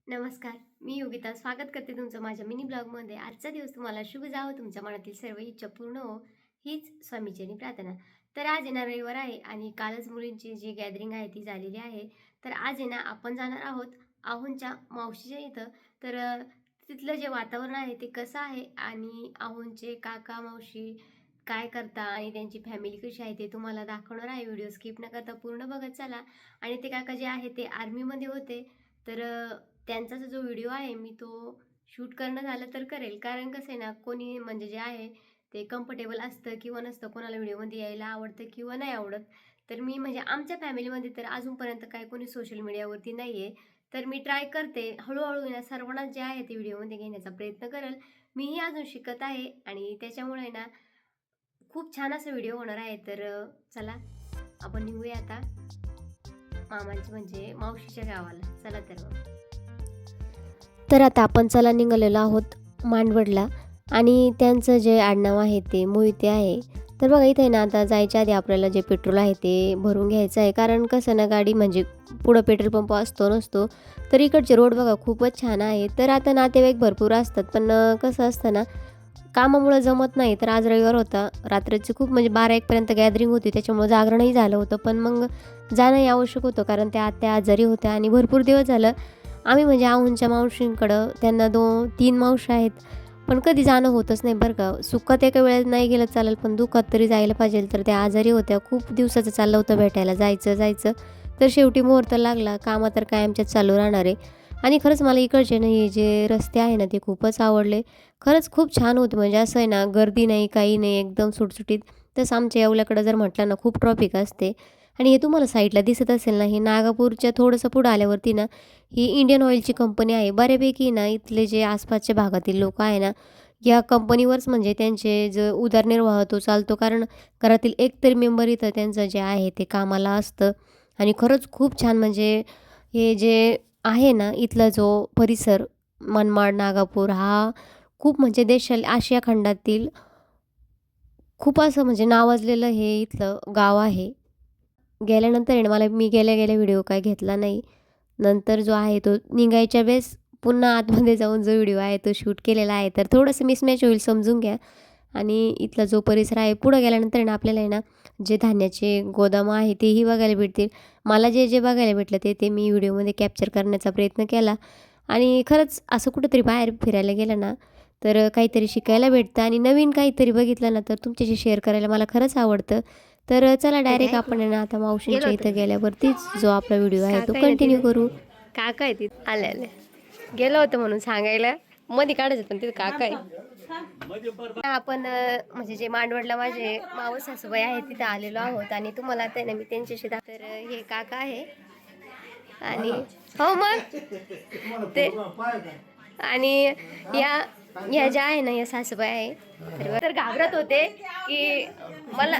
नमस्कार, मी योगिता स्वागत करते तुमचं माझ्या मिनी ब्लॉगमध्ये. आजचा दिवस तुम्हाला शुभ जावो, तुमच्या मनातील सर्व इच्छा पूर्ण हो, हीच स्वामीचरणी प्रार्थना. तर आज येणार रविवार आहे आणि कालच मुलींची जी गॅदरिंग आहे ती झालेली आहे. तर आज आहे ना आपण जाणार आहोत आहोंच्या मावशीच्या इथं. तर तिथलं जे वातावरण आहे ते कसं आहे आणि आहोंचे काका मावशी काय करता आणि त्यांची फॅमिली कशी आहे ते तुम्हाला दाखवणार आहे. व्हिडिओ स्किप न करता पूर्ण बघत चला. आणि ते काका जे आहे ते आर्मीमध्ये होते. तर त्यांचा जो व्हिडिओ आहे मी तो शूट करणं झालं तर करेल. कारण कसं आहे ना, कोणी म्हणजे जे आहे ते कम्फर्टेबल असतं किंवा नसतं. कोणाला व्हिडिओमध्ये यायला आवडतं किंवा नाही आवडत. तर मी म्हणजे आमच्या फॅमिलीमध्ये तर अजूनपर्यंत काही कोणी सोशल मीडियावरती नाही आहे. तर मी ट्राय करते. हळू ना सर्वांना जे आहे ते व्हिडिओमध्ये घेण्याचा प्रयत्न करेल. मीही अजून शिकत आहे आणि त्याच्यामुळे ना खूप छान असा व्हिडिओ होणार आहे. तर चला आपण निघूया आता मामांची म्हणजे मावशीच्या गावाला. चला तर मग. तर आता आपण चला निघालेलो आहोत मांडवडला आणि त्यांचं जे आडनाव आहे ते मोहिते आहे. तर बघा इथे ना आता जायच्या आधी आपल्याला जे पेट्रोल आहे ते भरून घ्यायचं आहे. कारण कसं ना गाडी म्हणजे पुढं पेट्रोल पंप असतो नसतो. तर इकडचे रोड बघा खूपच छान आहे. तर आता नातेवाईक भरपूर असतात पण कसं असतं ना कामामुळं जमत नाही. तर आज रविवार होता. रात्रीची खूप म्हणजे 12-1 पर्यंत गॅदरिंग होती. त्याच्यामुळं जागरणही झालं होतं. पण मग जाणंही आवश्यक होतं कारण त्या आत्या आजारी होत्या आणि भरपूर दिवस झालं आम्ही म्हणजे आऊंच्या मावशींकडं त्यांना 2-3 मावश्या आहेत. पण कधी जाणं होतच नाही बरं का. सुखात एका वेळेस नाही गेलं चालेल पण दुःखात तरी जायला पाहिजे. तर त्या आजारी होत्या. खूप दिवसाचं चाललं होतं भेटायला जायचं. तर शेवटी मुहूर्त लागला. कामं तर कायमच्याच चालू राहणार आहे. आणि खरंच मला इकडचे ना हे जे रस्ते आहे ना ते खूपच आवडले. खरंच खूप छान होते म्हणजे असं आहे ना गर्दी नाही काही नाही एकदम सुटसुटीत. तसं आमच्या येवल्याकडं जर म्हटलं ना खूप ट्रॉफिक असते. आणि हे तुम्हाला साईडला दिसत असेल ना हे नागापूरच्या थोडंसं पुढं आल्यावरती ना ही इंडियन ऑइलची कंपनी आहे. बऱ्यापैकी ना इथले जे आसपासच्या भागातील लोकं आहे ना, या कंपनीवरच म्हणजे त्यांचे जो उदरनिर्वाह तो चालतो. कारण घरातील एक तरी मेंबर इथं त्यांचं जे आहे ते कामाला असतं. आणि खरंच खूप छान म्हणजे हे जे आहे ना, इथला जो परिसर मनमाड, नागापूर हा खूप म्हणजे आशिया खंडातील खूप असं म्हणजे नावाजलेलं हे इथलं गाव आहे. गेल्यानंतर आहे ना मला मी गेल्या व्हिडिओ काय घेतला नाही. नंतर जो आहे तो निघायच्या वेळेस पुन्हा आतमध्ये जाऊन जो व्हिडिओ आहे तो शूट केलेला आहे. तर थोडंसं मिसमॅच होईल समजून घ्या. आणि इथला जो परिसर आहे पुढं गेल्यानंतर आहे ना आपल्याला आहे ना जे धान्याचे गोदामं आहे तेही बघायला भेटतील. मला जे बघायला भेटलं ते मी व्हिडिओमध्ये कॅप्चर करण्याचा प्रयत्न केला. आणि खरंच असं कुठेतरी बाहेर फिरायला गेलं ना तर काहीतरी शिकायला भेटतं आणि नवीन काहीतरी बघितलं ना तर तुमच्याशी शेअर करायला मला खरंच आवडतं. तर चला डायरेक्ट आपण आहे ना आता मावशींच्या इथं गेल्यावरतीच जो आपला व्हिडिओ आहे तो कंटिन्यू करू. काका आहे तिथं आले गेलं होतं म्हणून सांगायला मध्ये काढायचं पण तिथं काका आहे. आपण म्हणजे जे मांडवडला माझे मावस सासूबाई आहे तिथं आलेलो आहोत आणि तुम्हाला आता ना मी त्यांच्याशी तर हे काका आहे आणि हो मग ते आणि या ह्या ज्या आहे ना या सासूबाई आहे तर घाबरत होते की मला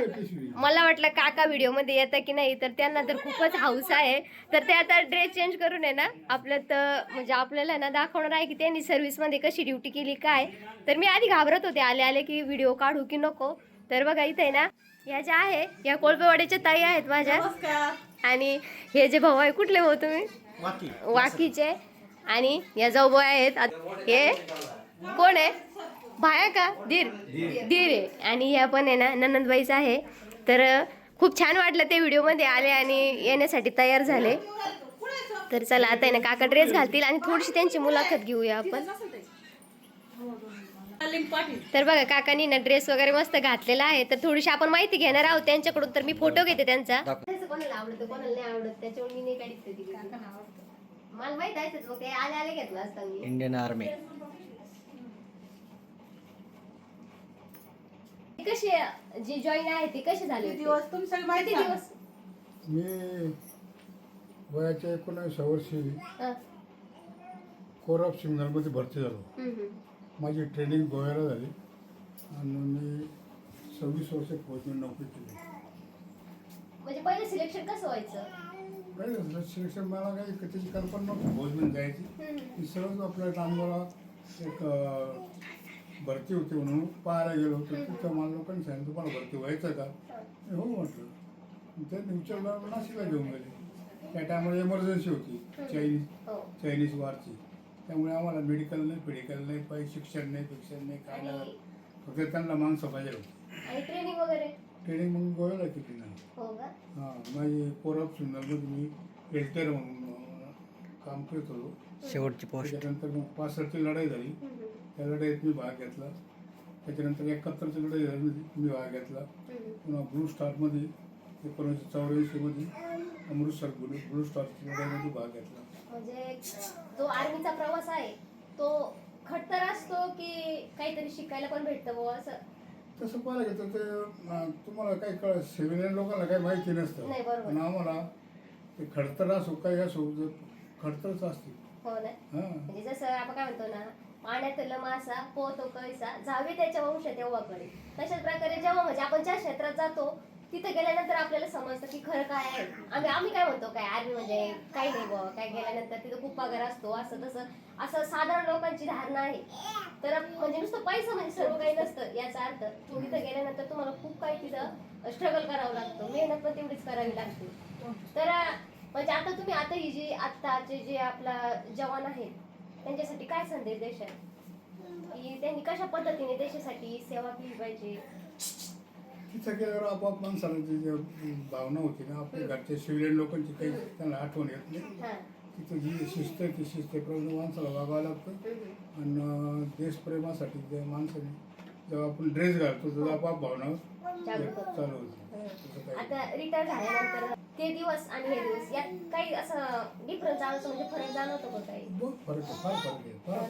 मला वाटलं काका व्हिडिओमध्ये येतं की नाही. तर त्यांना तर खूपच हौस आहे. तर ते आता ड्रेस चेंज करून आहे ना आपलं तर म्हणजे आपल्याला ना दाखवणार आहे की त्यांनी सर्व्हिसमध्ये कशी ड्युटी केली काय. तर मी आधी घाबरत होते आले की व्हिडिओ काढू की नको. तर बघा इथे ना ह्या ज्या आहे या कोळपेवाड्याच्या ताई आहेत माझ्या. आणि हे जे भाऊ आहे कुठले भाऊ तुम्ही वाकीचे. आणि या जाऊ आहेत हे कोण आहे भाया का धीर धीर आहे. आणि ह्या पण आहे ना ननंदबाईच आहे. तर खूप छान वाटलं ते व्हिडिओमध्ये आले आणि येण्यासाठी तयार झाले. तर चला आता आहे ना काका ड्रेस घालतील आणि थोडीशी त्यांची मुलाखत घेऊया आपण. तर बघा काकांनी ना ड्रेस वगैरे मस्त घातलेला आहे. तर थोडीशी आपण माहिती घेणार आहोत त्यांच्याकडून. तर मी फोटो घेते त्यांचा. कोणाला आवडतं कोणाला नाही आवडत त्याच्यामुळे मी नाही काढत. मला माहित आहे मग ते आले घेतलं असतं मी. इंडियन आर्मी कसे जी जॉईन आहे ती कशी झाली दिवस तुमचं माहिती दिवस मी वयाच्या 19 वर्षी कोरप सिग्नलमध्ये भरती झालो. माझी ट्रेनिंग गोव्याला झाली आणि मी 26 वर्ष फौजमध्ये नोकरी केली. म्हणजे पहिलं सिलेक्शन कसं व्हायचं? पहिलं सिलेक्शन मला काही त्याची कल्पना नव्हती फौजमध्ये जायची. मी सहज आपल्या टांगोला एक भरती होती म्हणून पाहायला गेलो होतो. तिथं मला लोकांनी सांगितलं तुम्हाला भरती व्हायचं का. मी हो म्हटलं. त्यांनी विचारलं नाशिकला घेऊन गेले. त्या टायमाला एमर्जन्सी होती चायनीज वॉरची. त्यामुळे आम्हाला मेडिकल नाही काही शिक्षण नाही काय नाही. आणि फक्त त्यांना माणसं पाहिजे होती. आणि ट्रेनिंग वगैरे ट्रेनिंग मग गोव्याला केली ना. हो का? हां, माझी कोरप सुंदरमध्ये मी हेल्थकेअर म्हणून काम करत होतो. शेवटची पोस्ट. त्याच्यानंतर मग 65ची लढाई झाली, त्या लढाईत मी भाग घेतला. त्याच्यानंतर 71ची लढाई झाली, मी भाग घेतला. पुन्हा ब्लू स्टारमध्ये 1984मध्ये अमृतसर ब्लू स्टारची लढाईमध्ये भाग घेतला. म्हणजे जो आर्मीचा प्रवास आहे तो खडतर असतो की काहीतरी शिकायला पण भेटतं बुवा असं? तसं पाहायला गेलं तर ते तुम्हाला काही सिव्हिलियन लोकांना काही माहिती नसतं. नाही, बरोबर. पण आम्हाला ते खडतर असो काही असो खडतरच असते. हो ना. हां, म्हणजे जसं आपण काय म्हणतो ना, पाण्यातला मासा पोहतो कैसा जावे त्याच्या वंश तेव्हाकडे. तशाच प्रकारे जेव्हा म्हणजे आपण ज्या क्षेत्रात जातो तिथे गेल्यानंतर आपल्याला समजतं की खरं काय आहे. आम्ही काय म्हणतो, काय आर्मी म्हणजे काही नाही बुवा, काय गेल्यानंतर तिथं खूप पगार असतो असं तसं, असं साधारण लोकांची धारणा आहे. तर म्हणजे नुसतं पैसा म्हणजे सर्व काही नसतं याचा अर्थ. तिथं गेल्यानंतर तुम्हाला खूप काही तिथं स्ट्रगल करावं लागतं, मेहनत पण तेवढीच करावी लागते. तर म्हणजे आता तुम्ही आता ही जी आत्ताचे जे आपला जवान आहेत त्यांच्यासाठी काय संदेश देशाल की त्यांनी कशा पद्धतीने देशासाठी सेवा केली पाहिजे? तिथं गेल्यावर आपोआप माणसाला जी भावना होती ना, आपल्या घरच्या सिव्हिलियन लोकांची काही त्यांना आठवण येत नाही. हां. तिथं जी शिस्त आहे ती शिस्तेप्रमाणे माणसाला वागावं लागतं. आणि देशप्रेमासाठी त्या माणसाने जेव्हा आपण ड्रेस घालतो तेव्हा आपोआप भावना जागृत होतं. चालू होते. तसं काही आता रिटायर झाल्यानंतर ते दिवस आणि हे दिवस यात काही असं डिफरन्स जाणवतो, म्हणजे फरक जाणवतो का काही? बहुत फरक आहे, फार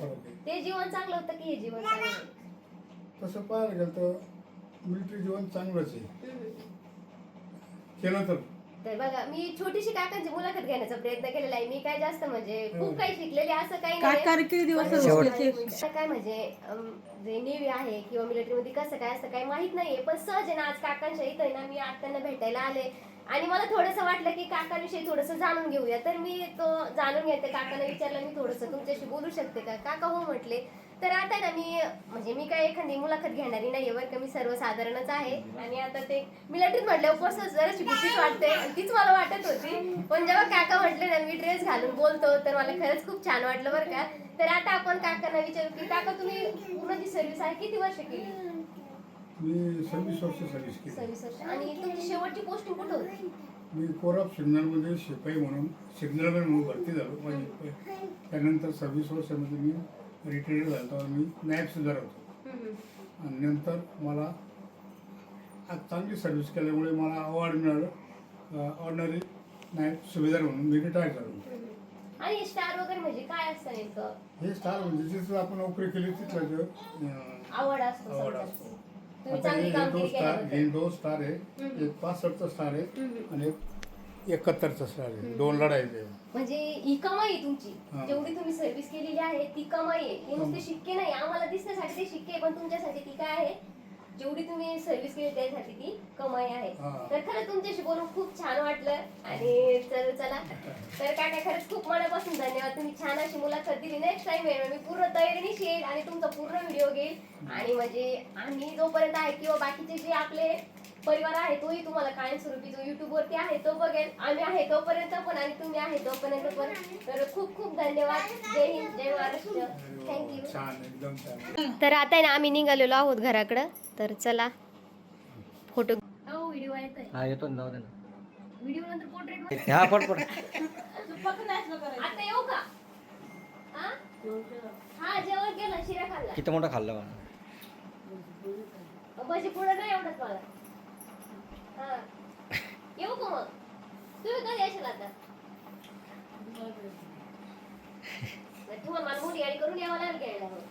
फरक आहे. ते जीवन चांगलं होतं की हे जीवन चांगलं आहे? तसं पाहायला गेलं तर मिलिटरी जीवन चांगलंच आहे, केलं तर. तर बघा, मी छोटीशी काकांची मुलाखत घेण्याचा प्रयत्न केलेला आहे. मी काय जास्त म्हणजे खूप काही शिकलेले असं काही काका किती दिवस पण शेवटचे? काय म्हणजे जे नेव्ही आहे किंवा मिलिटरीमध्ये कसं काय असतं काही माहित नाहीये. पण सहज आहे ना, आज काकांच्या इथं आहे ना, मी आज त्यांना भेटायला आले आणि मला थोडंसं वाटलं की काकांविषयी थोडंसं जाणून घेऊया. तर मी तो जाणून घेते. काकांना विचारलं मी थोडंसं तुमच्याशी बोलू शकते का? काका हो म्हटले. तर आता ना मी म्हणजे मी काय एखादी मुलाखत घेणारी नाहीये बरं का, मी सर्वसाधारणच आहे. आणि आता ते मिलिटरीत म्हटल्यावर कसं जराशी भीतीच वाटते आणि तीच मला वाटत होती. पण जेव्हा काका म्हटले ना मी ड्रेस घालून बोलतो तर मला खरंच खूप छान वाटलं बरं का. तर आता आपण काकांना विचारू की काका तुम्ही पूर्ण जी सर्व्हिस आहे किती वर्ष केली? मी 26 वर्ष सर्व्हिस केली. 26 वर्ष. आणि तुमची शेवटची पोस्टिंग कुठं होती? मी कोरप सिग्नलमध्ये शिपाई म्हणून सिग्नलमॅन म्हणून भरती झालो माझी. त्यानंतर 26 वर्षामध्ये मी रिटायर्ड झालो तेव्हा मी नायब सुधार होतो. आणि नंतर मला आज चांगली सर्व्हिस केल्यामुळे मला अवॉर्ड मिळालं, ऑर्डनरी नायब सुभेदार म्हणून मी रिटायर झालो. आणि स्टार वगैरे म्हणजे काय असतं नेमकं? हे स्टार म्हणजे जिथं आपण नोकरी केली तिथलं आवड असतो आवड समजा. असतो. तुम्ही आता चांगली हे कामगिरी हे केल्याबद्दल. 2 स्टार आहे, एक 65चा स्टार आहे आणि एक 71चा स्टार आहे. 2 लढाई आहे. म्हणजे ही कमाई आहे तुमची, हा. जेवढी तुम्ही सर्व्हिस केलेली आहे ती कमाई आहे. हे नुसते शिक्के नाही, आम्हाला दिसण्यासाठी ते शिक्के, पण तुमच्यासाठी ती काय आहे, जेवढी तुम्ही सर्व्हिस केली त्यासाठी ती कमाई आहे. हा. तर खरं तुमच्याशी बोलून खूप छान वाटलं. आणि चला तर काका खरंच खूप मनापासून धन्यवाद. तुम्ही छान अशी मुलाखत दिली. नेक्स्ट टाइम येणार मी पूर्ण तयारीने येईल आणि तुमचा पूर्ण व्हिडिओ घेईल. आणि म्हणजे आम्ही जोपर्यंत आहे किंवा बाकीचे जे आपले परिवार आहे तोही तुम्हाला कायमस्वरूपी जो YouTube वरती आहे तो बघेल. आम्ही आहे तोपर्यंत पण आणि तुम्ही आहे तोपर्यंत पण. तर खूप खूप धन्यवाद. जय हिंद, जय महाराष्ट्र. थँक्यू. छान, एकदम छान. तर आता आहे ना आम्ही निघालेलो आहोत घराकडं. तर चला फोटो. हो व्हिडिओ येतोय. हा येतो ना, जाऊ दे ना. व्हिडिओ नंतर पोर्ट्रेट हा पड पड. आता येऊ का? हा जेवण केलं, शिरा खाल्ला. किती मोठा खाल्ला बा. म्हणजे पुढे नाही एवढंच मला. हा येऊ का मग? तुम्ही कधी येशाल आता? तुम्हाला मला मोठी गाडी करून यावं लागेल घ्यायला मग.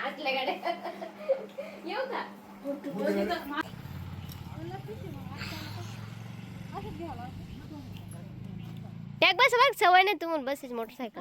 आतल्या गाड्या. येऊ का? टॅग बस बघ, सवय नाही तुम्हाला बसायची मोटरसायकल.